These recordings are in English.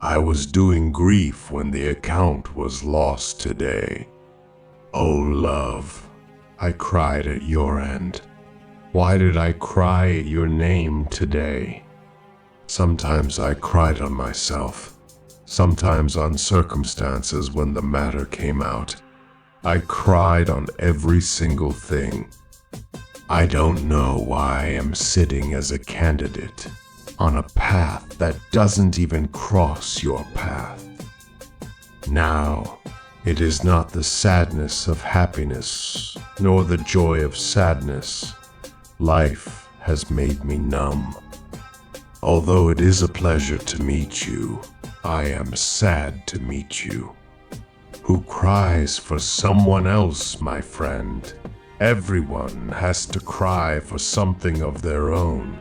I was doing grief when the account was lost today. Oh, love, I cried at your end. Why did I cry at your name today? Sometimes I cried on myself, sometimes on circumstances when the matter came out. I cried on every single thing. I don't know why I am sitting as a candidate on a path that doesn't even cross your path. Now, it is not the sadness of happiness, nor the joy of sadness. Life has made me numb. Although it is a pleasure to meet you, I am sad to meet you. Who cries for someone else, my friend? Everyone has to cry for something of their own.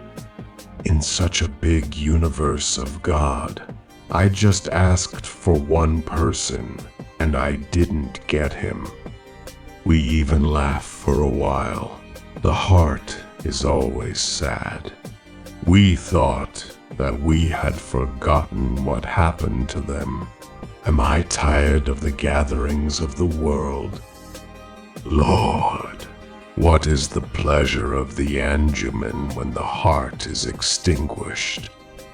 In such a big universe of God, I just asked for one person, and I didn't get him. We even laugh for a while. The heart is always sad. We thought that we had forgotten what happened to them. Am I tired of the gatherings of the world? Lord, what is the pleasure of the anjuman when the heart is extinguished?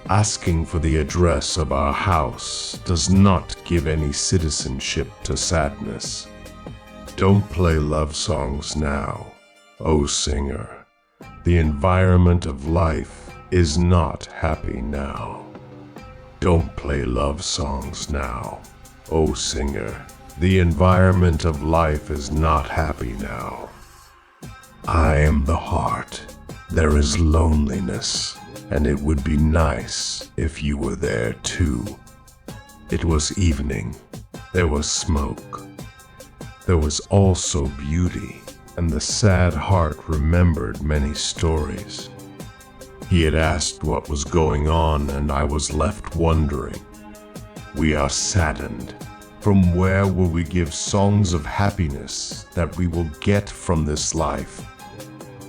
Asking for the address of our house does not give any citizenship to sadness. Don't play love songs now, O singer. The environment of life is not happy now. Don't play love songs now, O singer. The environment of life is not happy now. I am the heart. There is loneliness, and it would be nice if you were there too. It was evening. There was smoke. There was also beauty, and the sad heart remembered many stories. He had asked what was going on, and I was left wondering. We are saddened. From where will we give songs of happiness that we will get from this life?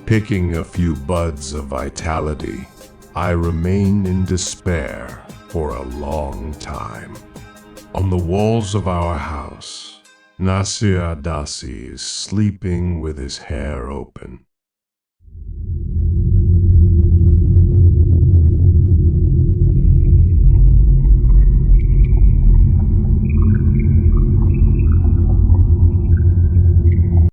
Picking a few buds of vitality, I remain in despair for a long time. On the walls of our house, Nasir Adasi is sleeping with his hair open.